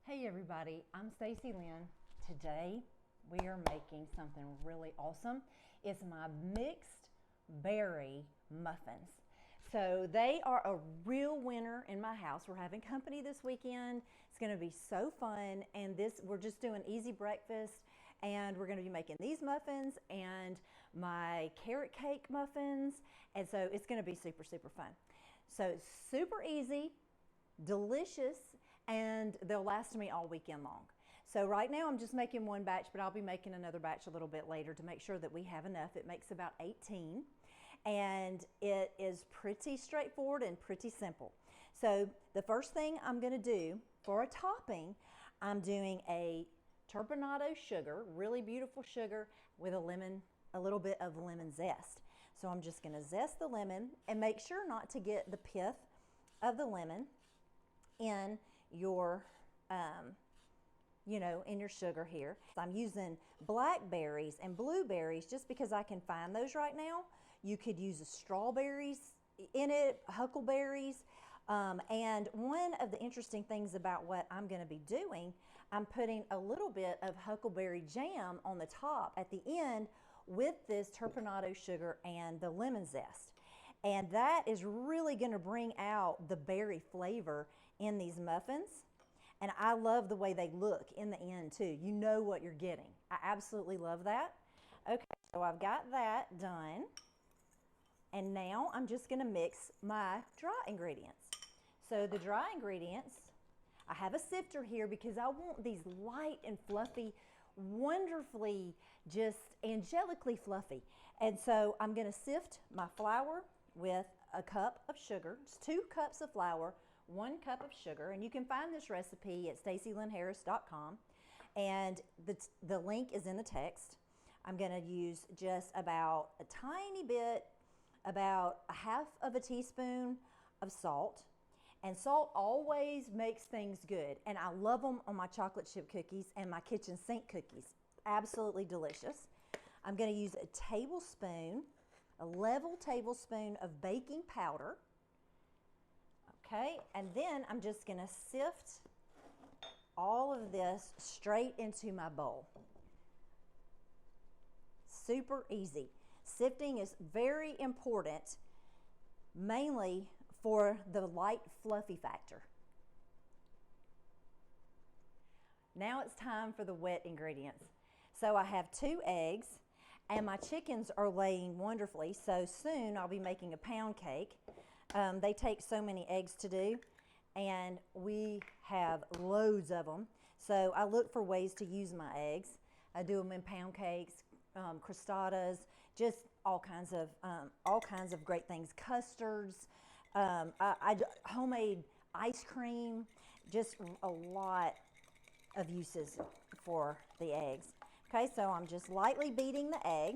Hey everybody, I'm Stacy Lynn. Today we are making something really awesome. It's my mixed berry muffins. So they are a real winner in my house. We're having company this weekend. It's going to be so fun, and we're just doing easy breakfast, and we're going to be making these muffins and my carrot cake muffins, and so it's going to be super fun. So super easy, delicious, and they'll last me all weekend long. So right now I'm just making one batch, but I'll be making another batch a little bit later to make sure that we have enough. It makes about 18, and it is pretty straightforward and pretty simple. So the first thing I'm going to do for a topping, I'm doing a turbinado sugar, really beautiful sugar with a little bit of lemon zest. So I'm just going to zest the lemon and make sure not to get the pith of the lemon in your in your sugar here. I'm using blackberries and blueberries just because I can find those right now. You could use the strawberries in it, huckleberries, and one of the interesting things about what I'm going to be doing, I'm putting a little bit of huckleberry jam on the top at the end with this turbinado sugar and the lemon zest. And that is really going to bring out the berry flavor in these muffins. And I love the way they look in the end too. You know what you're getting. I absolutely love that. Okay, so I've got that done. And now I'm just going to mix my dry ingredients. So the dry ingredients, I have a sifter here because I want these light and fluffy, wonderfully, just angelically fluffy. And so I'm going to sift my flour with a cup of sugar. It's 2 cups of flour, 1 cup of sugar, and you can find this recipe at stacylynnharris.com, and the link is in the text. I'm going to use just about a tiny bit, about a half of a teaspoon of salt. And salt always makes things good, and I love them on my chocolate chip cookies and my kitchen sink cookies. Absolutely delicious. I'm going to use a level tablespoon of baking powder. Okay, and then I'm just going to sift all of this straight into my bowl. Super easy. Sifting is very important, mainly for the light fluffy factor. Now it's time for the wet ingredients. So I have 2 eggs, and my chickens are laying wonderfully, so soon I'll be making a pound cake. They take so many eggs to do, and we have loads of them. So I look for ways to use my eggs. I do them in pound cakes, crostadas, just all kinds of great things. Custards, homemade ice cream, just a lot of uses for the eggs. Okay, so I'm just lightly beating the egg.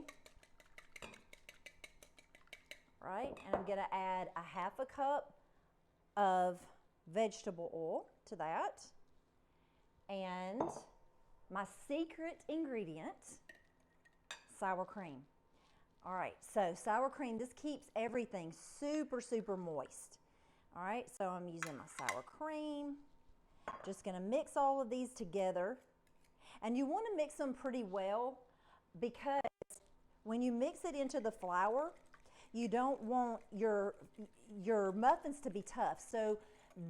Right, and I'm going to add a half a cup of vegetable oil to that, and my secret ingredient, sour cream. All right, so sour cream, this keeps everything super moist. All right, so I'm using my sour cream. Just going to mix all of these together, and you want to mix them pretty well because when you mix it into the flour, you don't want your muffins to be tough. So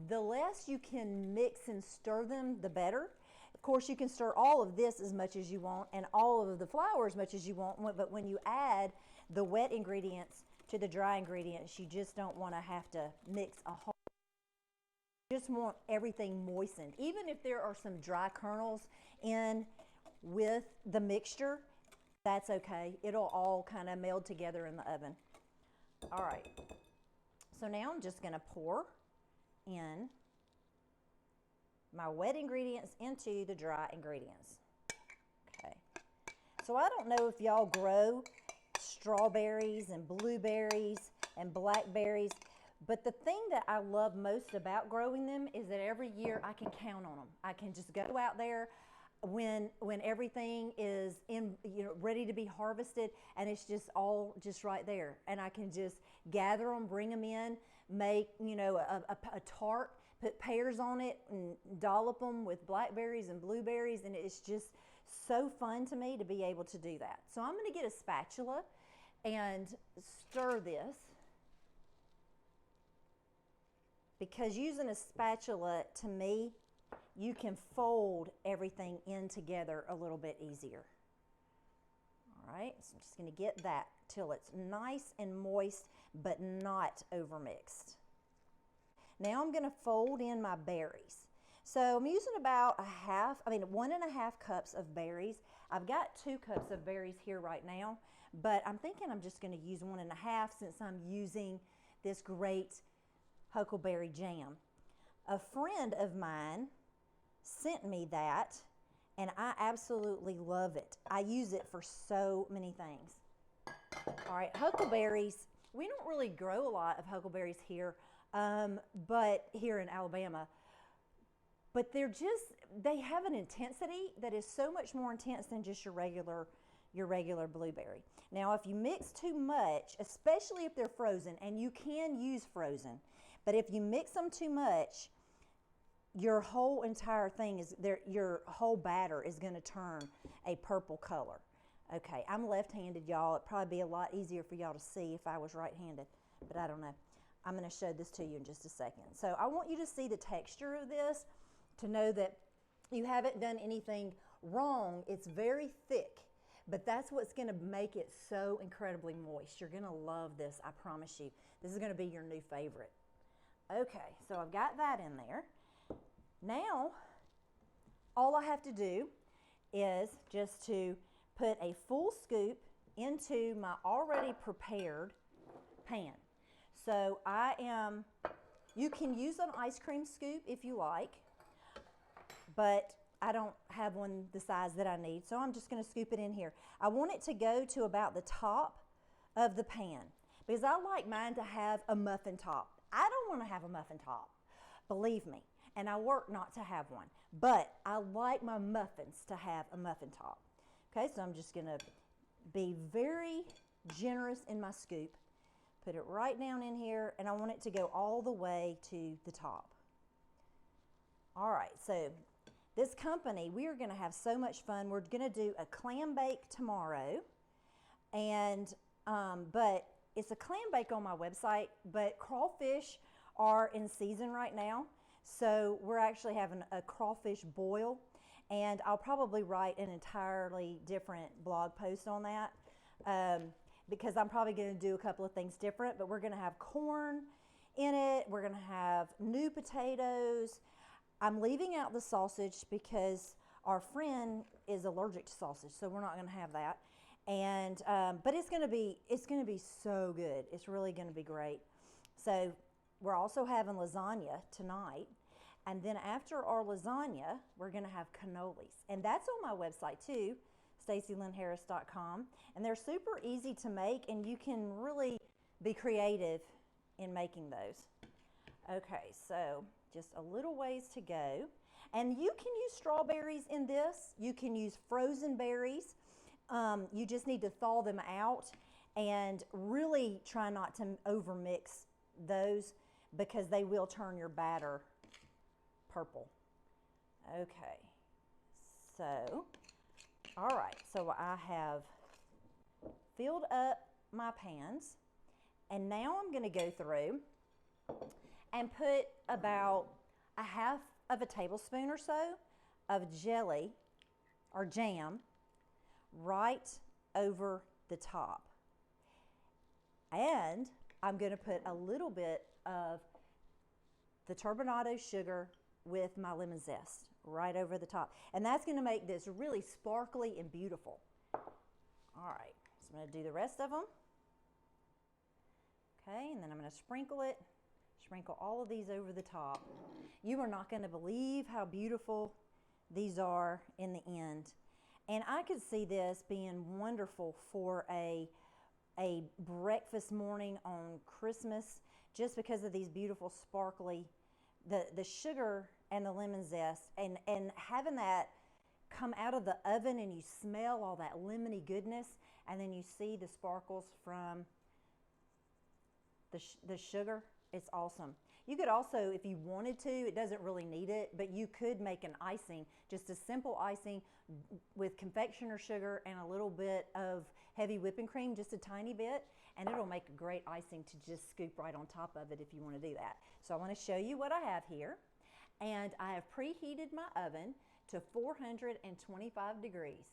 the less you can mix and stir them, the better. Of course, you can stir all of this as much as you want and all of the flour as much as you want, but when you add the wet ingredients to the dry ingredients, you just don't want to have to mix a whole. You just want everything moistened. Even if there are some dry kernels in with the mixture, that's okay. It'll all kind of meld together in the oven. All right, so now I'm just going to pour in my wet ingredients into the dry ingredients. Okay, so I don't know if y'all grow strawberries and blueberries and blackberries, but the thing that I love most about growing them is that every year I can count on them. I can just go out there when everything is ready to be harvested, and it's just all just right there, and I can just gather them, bring them in, make a tart put pears on it and dollop them with blackberries and blueberries, and it's just so fun to me to be able to do that. So I'm going to get a spatula and stir this, because using a spatula, to me, you can fold everything in together a little bit easier. All right, so I'm just going to get that till it's nice and moist, but not overmixed. Now I'm going to fold in my berries. So I'm using about 1.5 cups of berries. I've got 2 cups of berries here right now, but I'm thinking I'm just going to use 1.5 since I'm using this great huckleberry jam. A friend of mine sent me that, and I absolutely love it. I use it for so many things. All right, huckleberries, we don't really grow a lot of huckleberries here, but here in Alabama, but they have an intensity that is so much more intense than just your regular blueberry. Now, if you mix too much, especially if they're frozen, and you can use frozen, but if you mix them too much, your whole entire thing is there, your whole batter is going to turn a purple color. Okay, I'm left-handed, y'all. It'd probably be a lot easier for y'all to see if I was right-handed, but I don't know. I'm going to show this to you in just a second. So I want you to see the texture of this, to know that you haven't done anything wrong. It's very thick, but that's what's going to make it so incredibly moist. You're going to love this, I promise you. This is going to be your new favorite. Okay, so I've got that in there. Now, all I have to do is just to put a full scoop into my already prepared pan. So you can use an ice cream scoop if you like, but I don't have one the size that I need, so I'm just going to scoop it in here. I want it to go to about the top of the pan, because I like mine to have a muffin top. I don't want to have a muffin top, believe me, and I work not to have one, but I like my muffins to have a muffin top. Okay, so I'm just going to be very generous in my scoop, put it right down in here, and I want it to go all the way to the top. All right, so this company, we are going to have so much fun. We're going to do a clam bake tomorrow, and but it's a clam bake on my website, but crawfish are in season right now, so we're actually having a crawfish boil, and I'll probably write an entirely different blog post on that, because I'm probably going to do a couple of things different, but we're going to have corn in it. We're going to have new potatoes. I'm leaving out the sausage because our friend is allergic to sausage, so we're not going to have that. And but it's going to be so good. It's really going to be great. So we're also having lasagna tonight, and then after our lasagna, we're going to have cannolis, and that's on my website too, stacylynnharris.com, and they're super easy to make, and you can really be creative in making those. Okay, so just a little ways to go, and you can use strawberries in this. You can use frozen berries. You just need to thaw them out and really try not to overmix those, because they will turn your batter purple. Okay, so all right, so I have filled up my pans, and now I'm going to go through and put about 1/2 tablespoon or so of jelly or jam right over the top. And I'm going to put a little bit of the turbinado sugar with my lemon zest right over the top. And that's going to make this really sparkly and beautiful. All right, so I'm going to do the rest of them. Okay, and then I'm going to sprinkle all of these over the top. You are not going to believe how beautiful these are in the end. And I could see this being wonderful for a breakfast morning on Christmas, just because of these beautiful sparkly, the sugar and the lemon zest, and having that come out of the oven, and you smell all that lemony goodness, and then you see the sparkles from the sugar. It's awesome. You could also, if you wanted to, it doesn't really need it, but you could make an icing, just a simple icing with confectioner sugar and a little bit of heavy whipping cream, just a tiny bit, and it'll make a great icing to just scoop right on top of it if you want to do that. So I want to show you what I have here, and I have preheated my oven to 425 degrees.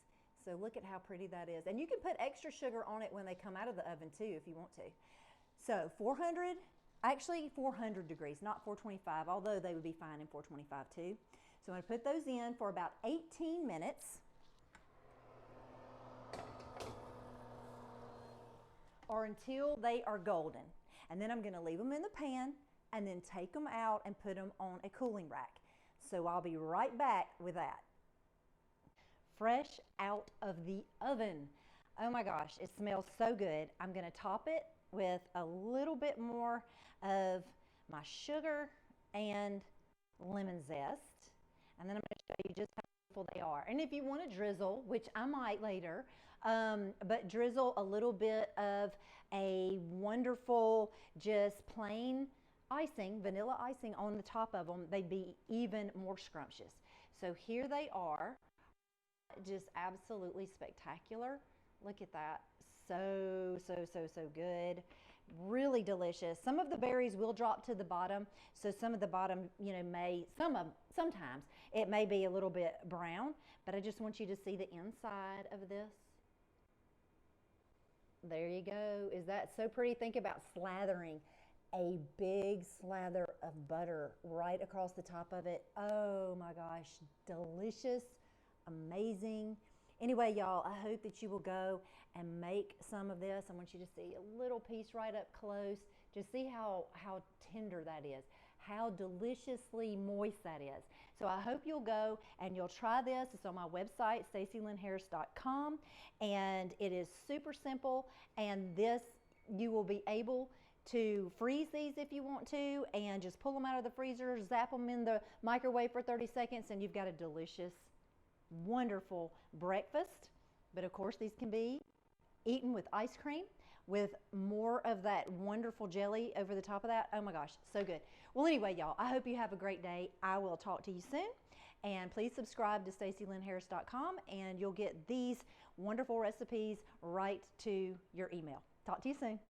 So look at how pretty that is. And you can put extra sugar on it when they come out of the oven too if you want to. So 400 degrees, not 425, although they would be fine in 425 too. So I'm going to put those in for about 18 minutes. Or until they are golden. And then I'm going to leave them in the pan and then take them out and put them on a cooling rack. So I'll be right back with that. Fresh out of the oven. Oh my gosh, it smells so good. I'm going to top it with a little bit more of my sugar and lemon zest. And then I'm going to show you just how beautiful they are. And if you want to drizzle, which I might later, but drizzle a little bit of a wonderful, just plain icing, vanilla icing on the top of them, they'd be even more scrumptious. So here they are, just absolutely spectacular. Look at that. So good. Really delicious. Some of the berries will drop to the bottom, so some of the bottom, sometimes it may be a little bit brown, but I just want you to see the inside of this. There you go. Is that so pretty? Think about slathering a big slather of butter right across the top of it. Oh my gosh, delicious, amazing. Anyway, y'all, I hope that you will go and make some of this. I want you to see a little piece right up close. Just see how tender that is, how deliciously moist that is. So I hope you'll go and you'll try this. It's on my website, stacylynnharris.com, and it is super simple. And this, you will be able to freeze these if you want to, and just pull them out of the freezer, zap them in the microwave for 30 seconds, and you've got a delicious, wonderful breakfast. But of course, these can be eaten with ice cream with more of that wonderful jelly over the top of that. Oh my gosh, so good. Well, anyway, y'all, I hope you have a great day. I will talk to you soon. And please subscribe to stacylynnharris.com, and you'll get these wonderful recipes right to your email. Talk to you soon.